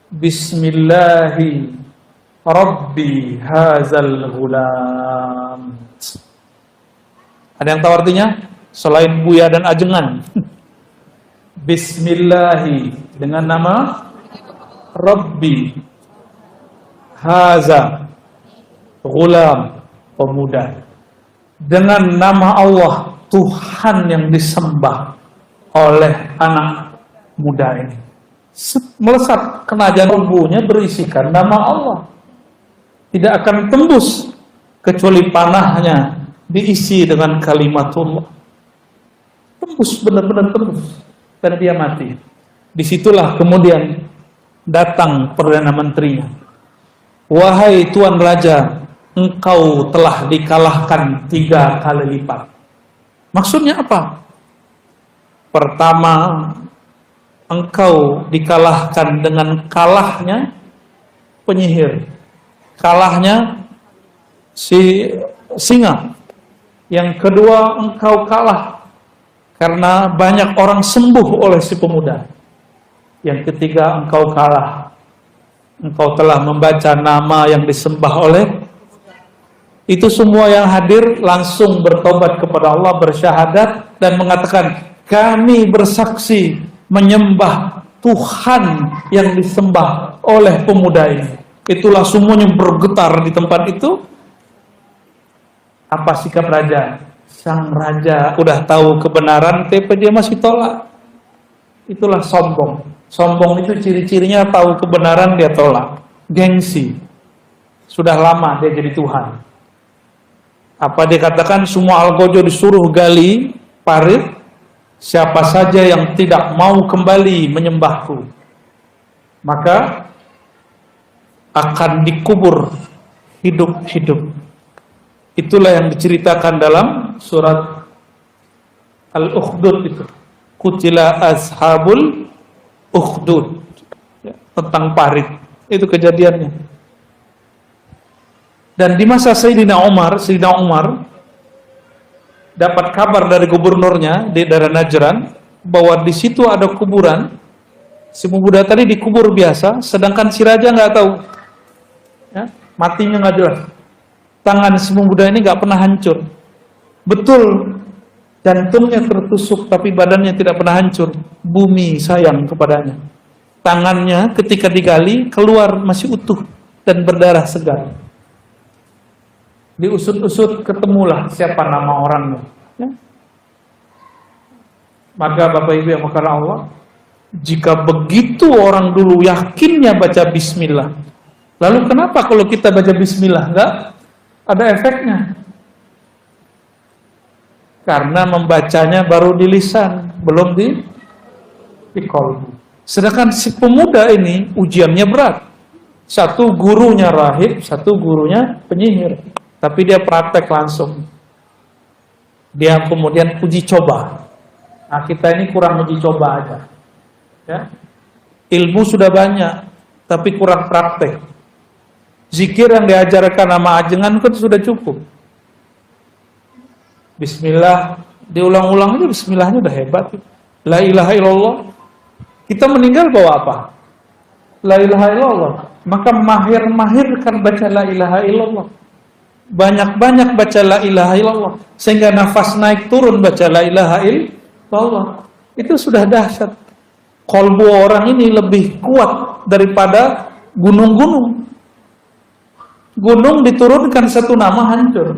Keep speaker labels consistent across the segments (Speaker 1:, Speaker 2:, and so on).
Speaker 1: Bismillahi Rabbi hazal ghulam. Ada yang tahu artinya? Selain Buya dan Ajengan. Bismillahi, dengan nama Rabbi haza ghulam, pemuda. Dengan nama Allah, Tuhan yang disembah oleh anak muda ini. Melesat kenajan tubuhnya berisikan nama Allah. Tidak akan tembus kecuali panahnya diisi dengan kalimatullah. Tembus, benar-benar tembus. Dan dia mati. Disitulah kemudian datang Perdana Menterinya. Wahai Tuan Raja, engkau telah dikalahkan 3 kali lipat. Maksudnya apa? Pertama, engkau dikalahkan dengan kalahnya penyihir. Kalahnya si singa. Yang kedua, engkau kalah karena banyak orang sembuh oleh si pemuda. Yang ketiga, engkau kalah. Engkau telah membaca nama yang disembah oleh. Itu semua yang hadir langsung bertobat kepada Allah, bersyahadat dan mengatakan, kami bersaksi menyembah Tuhan yang disembah oleh pemuda ini. Itulah semuanya bergetar di tempat itu. Apa sikap raja? Sang raja udah tahu kebenaran, tapi dia masih tolak. Itulah sombong. Sombong itu ciri-cirinya tahu kebenaran dia tolak. Gengsi. Sudah lama dia jadi Tuhan. Apa dia katakan? Semua Algojo disuruh gali parit. Siapa saja yang tidak mau kembali menyembahku, maka akan dikubur hidup-hidup. Itulah yang diceritakan dalam surat Al-Ukhdud itu. Qutila ashabul ukhdud. Ya, tentang parit. Itu kejadiannya. Dan di masa Sayyidina Umar dapat kabar dari gubernurnya di daerah Najran bahwa di situ ada kuburan. Si pemuda tadi dikubur biasa, sedangkan si raja nggak tahu. Ya, matinya nggak jelas. Tangan si pemuda ini nggak pernah hancur. Betul, jantungnya tertusuk tapi badannya tidak pernah hancur. Bumi sayang kepadanya. Tangannya ketika digali keluar masih utuh dan berdarah segar. Diusut-usut ketemulah siapa nama orangnya. Ya. Maka Bapak Ibu yang makan Allah, jika begitu orang dulu yakinnya baca bismillah, lalu kenapa kalau kita baca bismillah enggak ada efeknya? Karena membacanya baru di lisan, belum di qalbu. Sedangkan si pemuda ini ujiannya berat. Satu gurunya rahib, satu gurunya penyihir. Tapi dia praktek langsung. Dia kemudian uji coba. Nah, kita ini kurang uji coba aja. Ya. Ilmu sudah banyak, tapi kurang praktek. Zikir yang diajarkan nama Ajengan kan sudah cukup. Bismillah, diulang-ulang aja bismillahnya udah hebat. La ilaha illallah. Kita meninggal bawa apa? La ilaha illallah. Maka mahir-mahirkan baca la ilaha illallah. Banyak-banyak baca la ilaha illallah. Sehingga nafas naik turun baca la ilaha illallah. Itu sudah dahsyat. Qalbu orang ini lebih kuat daripada gunung-gunung. Gunung diturunkan satu nama hancur.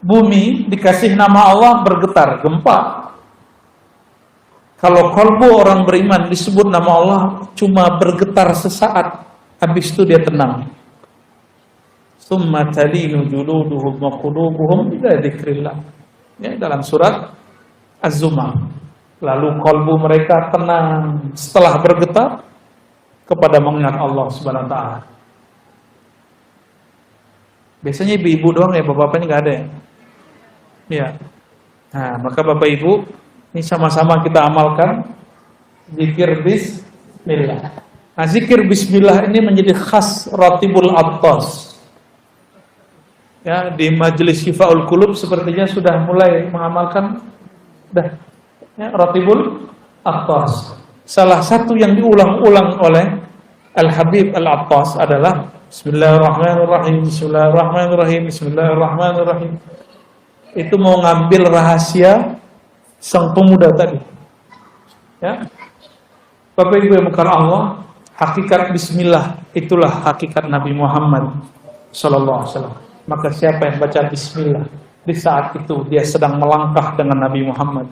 Speaker 1: Bumi dikasih nama Allah bergetar, gempa. Kalau qalbu orang beriman disebut nama Allah cuma bergetar sesaat, habis itu dia tenang. Summa talinu juluduhum wa qulubuhum ila dzikrillah. Ya, dalam surat Az-Zumar. Lalu qalbu mereka tenang setelah bergetar kepada mengingat Allah Subhanahu wa taala. Biasanya ibu-ibu doang ya, bapak-bapak ini enggak ada ya. Ya. Nah, maka Bapak Ibu, ini sama-sama kita amalkan zikir bismillah. Nah, zikir bismillah ini menjadi khas Ratibul Attas. Ya, di majelis Shifaul Qulub sepertinya sudah mulai mengamalkan ya, Ratibul Attas. Salah satu yang diulang-ulang oleh Al-Habib Al-Attas adalah Bismillahirrahmanirrahim, Bismillahirrahmanirrahim, Bismillahirrahmanirrahim. Itu mau ngambil rahasia sang pemuda tadi. Ya. Bapak Ibu yang bukan Allah, hakikat Bismillah itulah hakikat Nabi Muhammad Sallallahu Alaihi Wasallam. Maka siapa yang baca Bismillah di saat itu dia sedang melangkah dengan Nabi Muhammad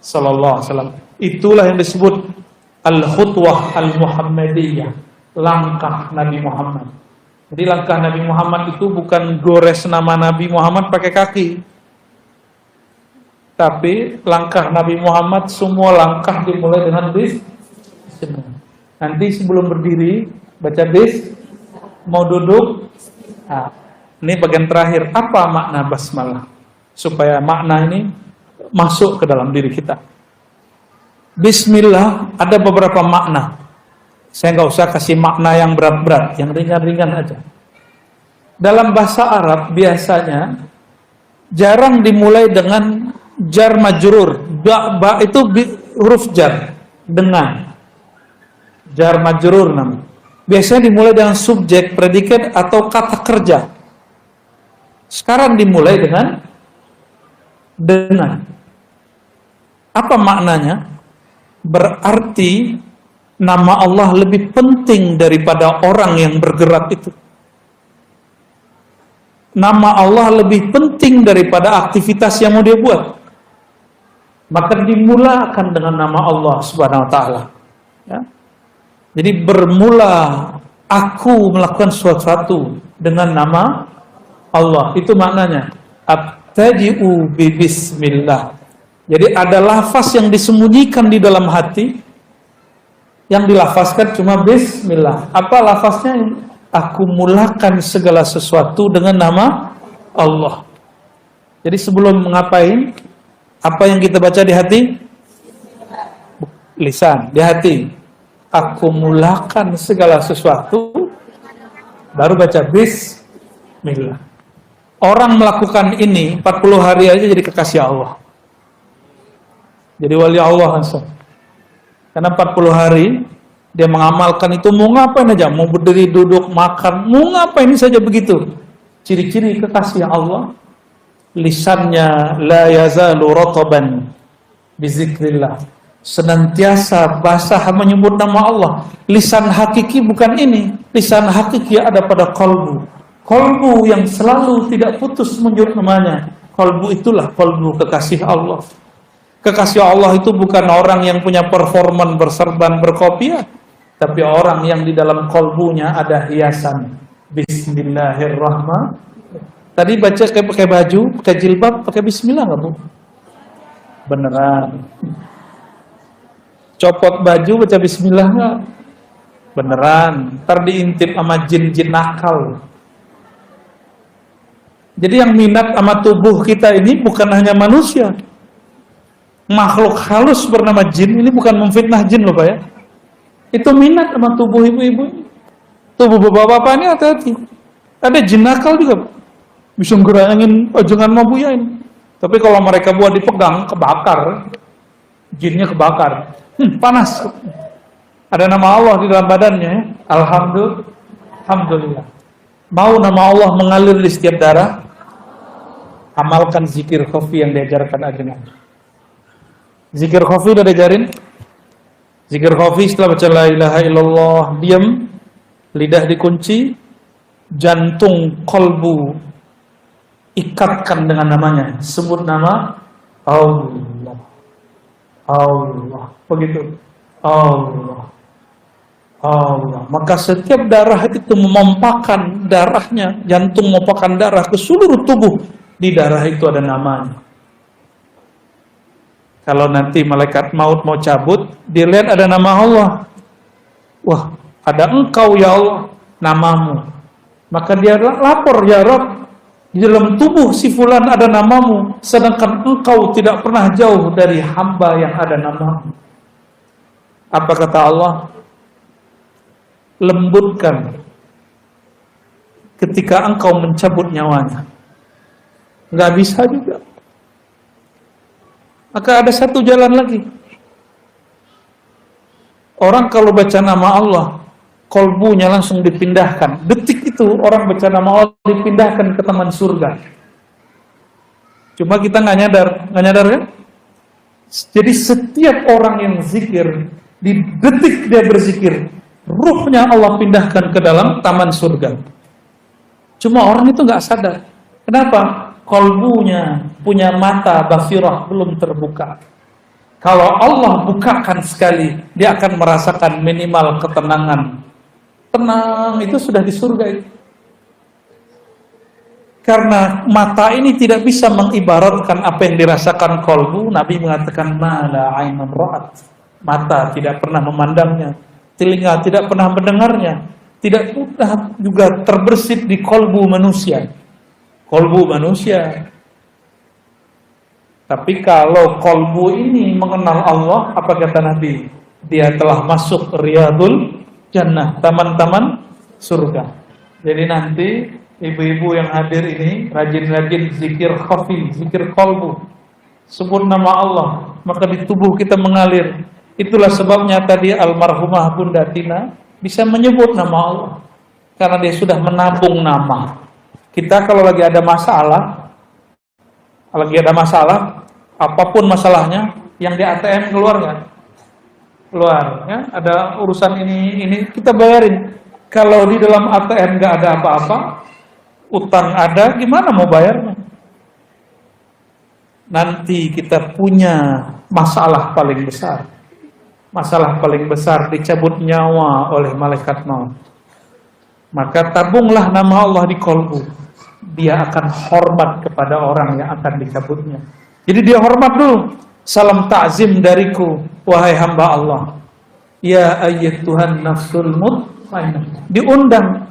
Speaker 1: Sallallahu Alaihi Wasallam. Itulah yang disebut Al-Khutwah Al-Muhammadiyah, langkah Nabi Muhammad. Jadi langkah Nabi Muhammad itu bukan gores nama Nabi Muhammad pakai kaki. Tapi langkah Nabi Muhammad semua langkah dimulai dengan Bismillah. Nanti sebelum berdiri baca mau duduk. Nah, ini bagian terakhir, apa makna basmalah? Supaya makna ini masuk ke dalam diri kita. Bismillah ada beberapa makna. Saya nggak usah kasih makna yang berat-berat, yang ringan-ringan aja. Dalam bahasa Arab biasanya jarang dimulai dengan jar majrur. Ba itu huruf jar, dengan. Jar majrur namanya. Biasanya dimulai dengan subjek, predikat atau kata kerja. Sekarang dimulai dengan. Apa maknanya? Berarti nama Allah lebih penting daripada orang yang bergerak itu. Nama Allah lebih penting daripada aktivitas yang mau dia buat. Maka dimulakan dengan nama Allah Subhanahu wa taala. Ya. Jadi bermula aku melakukan sesuatu dengan nama Allah. Itu maknanya. Abtadi'u bi bismillah. Jadi ada lafaz yang disembunyikan di dalam hati, yang dilafazkan cuma Bismillah. Apa lafaznya? Aku mulakan segala sesuatu dengan nama Allah. Jadi sebelum ngapain, apa yang kita baca di hati? Lisan, di hati. Aku mulakan segala sesuatu, baru baca Bismillah. Orang melakukan ini 40 hari aja jadi kekasih Allah. Jadi wali Allah langsung. Karena 40 hari dia mengamalkan itu, mau ngapain aja, mau berdiri, duduk, makan, mau ngapain saja begitu. Ciri-ciri kekasih Allah, lisannya la yazalu rataban bizikrillah, senantiasa basah menyebut nama Allah. Lisan hakiki bukan ini, lisan hakiki ada pada qalbu. Qalbu yang selalu tidak putus menyebut namanya. Qalbu itulah qalbu kekasih Allah. Kekasih Allah itu bukan orang yang punya performan berserban berkopiah, tapi orang yang di dalam kalbunya ada hiasan. Bismillahirrahmanirrahim. Tadi baca kayak pakai baju, pakai jilbab, pakai Bismillah nggak Bu? Beneran. Copot baju baca Bismillah nggak? Beneran. Ntar diintip sama jin-jin nakal. Jadi yang minat sama tubuh kita ini bukan hanya manusia. Makhluk halus bernama jin ini bukan memfitnah jin loh Pak ya. Itu minat sama tubuh ibu-ibu. Tubuh bapak-bapak ini hati-hati. Ada jin nakal juga. Bisa ngerangin ojongan mabuyain. Tapi kalau mereka buat dipegang, kebakar. Jinnya kebakar. Panas. Ada nama Allah di dalam badannya ya. Alhamdulillah. Mau nama Allah mengalir di setiap darah? Amalkan zikir khafi yang diajarkan ajengan. Zikir khafi udah diajarin? Zikir khafi setelah baca la ilaha illallah, diam, lidah dikunci, jantung, kolbu ikatkan dengan namanya. Sebut nama Allah. Allah. Begitu. Allah. Allah. Maka setiap darah itu memompahkan darahnya, jantung memompahkan darah ke seluruh tubuh. Di darah itu ada namanya. Kalau nanti malaikat maut mau cabut, dilihat ada nama Allah. Wah, ada engkau ya Allah, namamu. Maka dia lapor, ya Rabb, di dalam tubuh si fulan ada namamu, sedangkan engkau tidak pernah jauh dari hamba yang ada namamu. Apa kata Allah? Lembutkan ketika engkau mencabut nyawanya. Nggak bisa juga. Maka ada satu jalan lagi. Orang kalau baca nama Allah, kolbunya langsung dipindahkan. Detik itu orang baca nama Allah dipindahkan ke taman surga. Cuma kita nggak nyadar kan? Jadi setiap orang yang zikir, di detik dia berzikir, ruhnya Allah pindahkan ke dalam taman surga. Cuma orang itu nggak sadar. Kenapa? Kolbunya punya mata basirah belum terbuka. Kalau Allah bukakan sekali, dia akan merasakan minimal ketenangan. Tenang itu sudah di surga itu. Karena mata ini tidak bisa mengibaratkan apa yang dirasakan kolbu, Nabi mengatakan mala ainun ra'at. Mata tidak pernah memandangnya, telinga tidak pernah mendengarnya, tidak pernah juga terbersit di kolbu manusia. Kolbu manusia. Tapi kalau kolbu ini mengenal Allah, apa kata Nabi? Dia telah masuk riyadul jannah, taman-taman surga. Jadi nanti ibu-ibu yang hadir ini rajin-rajin zikir khafi, zikir kolbu. Sebut nama Allah, maka di tubuh kita mengalir. Itulah sebabnya tadi almarhumah Bunda Tina bisa menyebut nama Allah. Karena dia sudah menabung nama. Kita kalau lagi ada masalah, apapun masalahnya, yang di ATM keluar nggak? Keluar, ya. Ada urusan ini kita bayarin. Kalau di dalam ATM nggak ada apa-apa, utang ada, gimana mau bayarnya? Nanti kita punya masalah paling besar. Masalah paling besar dicabut nyawa oleh malaikat maut. Maka tabunglah nama Allah di kolbu. Dia akan hormat kepada orang yang akan dicabutnya. Jadi dia hormat dulu. Salam ta'zim dariku, wahai hamba Allah. Ya ayyatuhan nafsul mutmainnah. Diundang.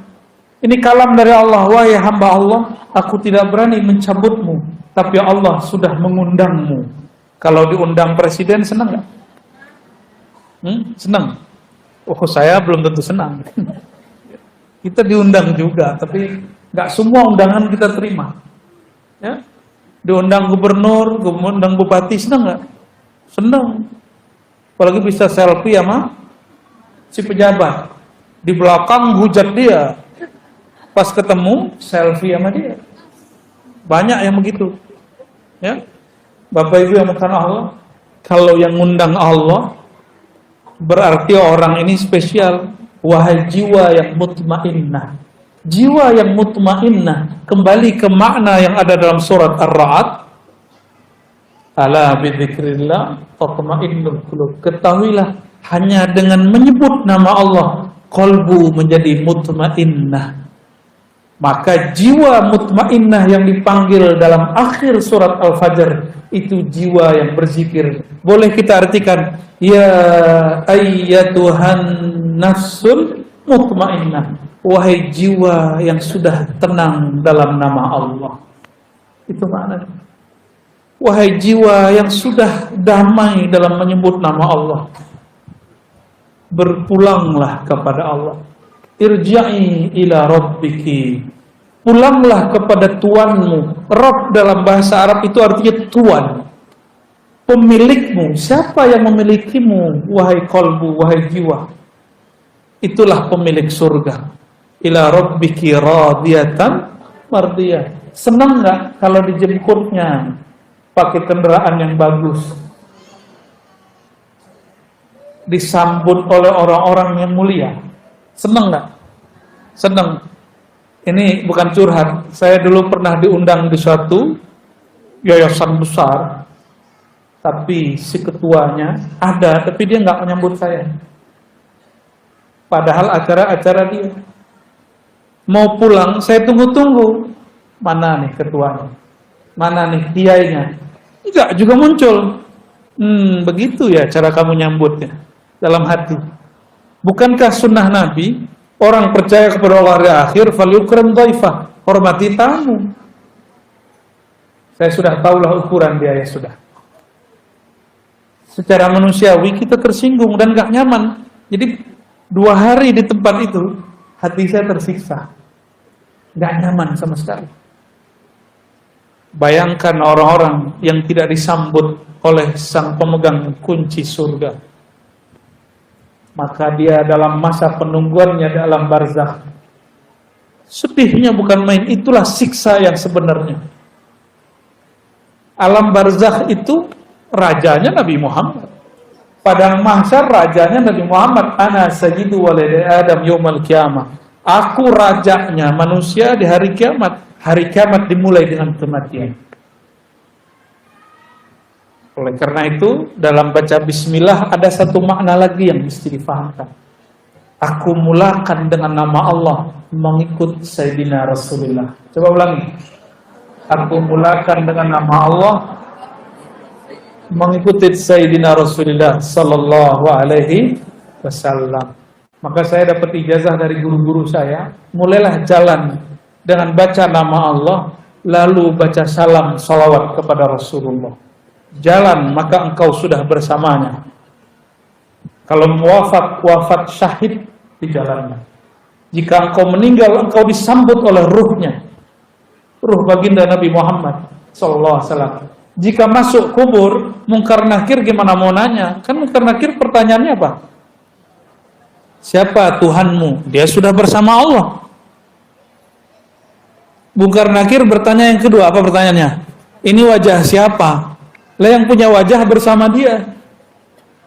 Speaker 1: Ini kalam dari Allah, wahai hamba Allah, aku tidak berani mencabutmu, tapi Allah sudah mengundangmu. Kalau diundang presiden senang nggak? Senang. Oh, saya belum tentu senang. Kita diundang juga, tapi nggak semua undangan kita terima. Ya, diundang gubernur, diundang bupati, senang nggak? Senang. Apalagi bisa selfie sama si pejabat. Di belakang hujat dia, pas ketemu selfie sama dia. Banyak yang begitu. Ya, Bapak Ibu yang mengasihi Allah, kalau yang ngundang Allah, berarti orang ini spesial. Wahai jiwa yang mutmainnah. Jiwa yang mutmainnah, kembali ke makna yang ada dalam surat Ar-Ra'd. Ala bidzikrillah tatma'innul qulub. Ketahuilah, hanya dengan menyebut nama Allah, qalbu menjadi mutmainnah. Maka jiwa mutmainnah yang dipanggil dalam akhir surat Al-Fajr, itu jiwa yang berzikir. Boleh kita artikan, ya ayyatuhan nafsul mutmainnah, wahai jiwa yang sudah tenang dalam nama Allah. Itu maknanya. Wahai jiwa yang sudah damai dalam menyebut nama Allah, berpulanglah kepada Allah. Irja'i ila rabbiki. Pulanglah kepada Tuanmu. Rabb dalam bahasa Arab itu artinya Tuan, pemilikmu. Siapa yang memilikimu, wahai kolbu, wahai jiwa? Itulah pemilik surga. Ila rabbiki radiyatan mardiyah. Senang nggak kalau dijemputnya pakai kendaraan yang bagus, disambut oleh orang-orang yang mulia? Senang nggak? Senang. Ini bukan curhat. Saya dulu pernah diundang di suatu yayasan besar, tapi si ketuanya ada, tapi dia nggak menyambut saya. Padahal acara-acara dia. Mau pulang, saya tunggu-tunggu. Mana nih ketuanya? Mana nih kiainya? Enggak juga muncul. Begitu ya cara kamu nyambutnya dalam hati. Bukankah sunnah Nabi, orang percaya kepada Allah hari akhir, falyukram dhaifah, hormati tamu. Saya sudah tahulah ukuran dia, ya sudah. Secara manusiawi kita tersinggung dan gak nyaman. Jadi 2 hari di tempat itu, hati saya tersiksa. Gak nyaman sama sekali. Bayangkan orang-orang yang tidak disambut oleh sang pemegang kunci surga. maka dia dalam masa penungguannya dalam barzakh. Sedihnya bukan main, itulah siksa yang sebenarnya. Alam barzakh itu rajanya Nabi Muhammad. Padang mahsyar rajanya Nabi Muhammad. Ana sayyidu waladi Adam yaumal qiyamah. Aku rajanya manusia di hari kiamat. Hari kiamat dimulai dengan kematian. Oleh karena itu, dalam baca bismillah ada satu makna lagi yang mesti difahamkan. Aku mulakan dengan nama Allah mengikut Sayyidina Rasulullah. Coba ulangi. Aku mulakan dengan nama Allah mengikuti Sayyidina Rasulullah sallallahu alaihi wasallam. Maka saya dapat ijazah dari guru-guru saya, mulailah jalan dengan baca nama Allah, lalu baca salam salawat kepada Rasulullah. Jalan, maka engkau sudah bersamanya. Kalau wafat syahid di jalannya. Jika engkau meninggal, engkau disambut oleh ruhnya. Ruh baginda Nabi Muhammad sallallahu alaihi wasallam. Jika masuk kubur, mungkar nakir gimana mau nanya? Kan mungkar nakir pertanyaannya apa? Siapa Tuhanmu? Dia sudah bersama Allah. Mungkar nakir bertanya yang kedua, apa pertanyaannya? Ini wajah siapa? Lah yang punya wajah bersama dia.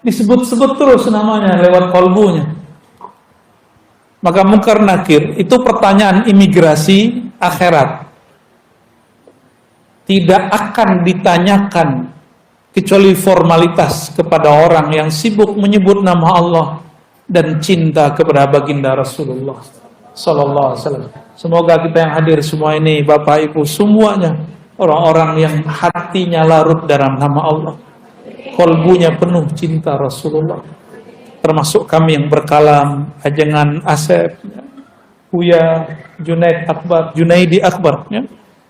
Speaker 1: Disebut-sebut terus namanya lewat kalbunya. Maka mungkar nakir itu pertanyaan imigrasi akhirat. Tidak akan ditanyakan kecuali formalitas kepada orang yang sibuk menyebut nama Allah dan cinta kepada baginda Rasulullah sallallahu alaihi wasallam. Semoga kita yang hadir semua ini, Bapak Ibu semuanya, orang-orang yang hatinya larut dalam nama Allah, kalbunya penuh cinta Rasulullah. Termasuk kami yang berkalam, Ajengan Asep, Buya, Junaidi Akbar, ya.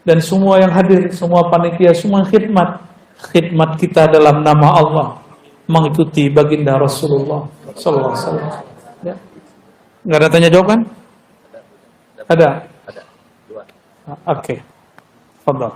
Speaker 1: Dan semua yang hadir, semua panitia, semua khidmat kita dalam nama Allah, mengikuti baginda Rasulullah sallallahu alaihi wasallam. Ya. Enggak ada tanya jawab kan? Ada. Oke. Fadhal.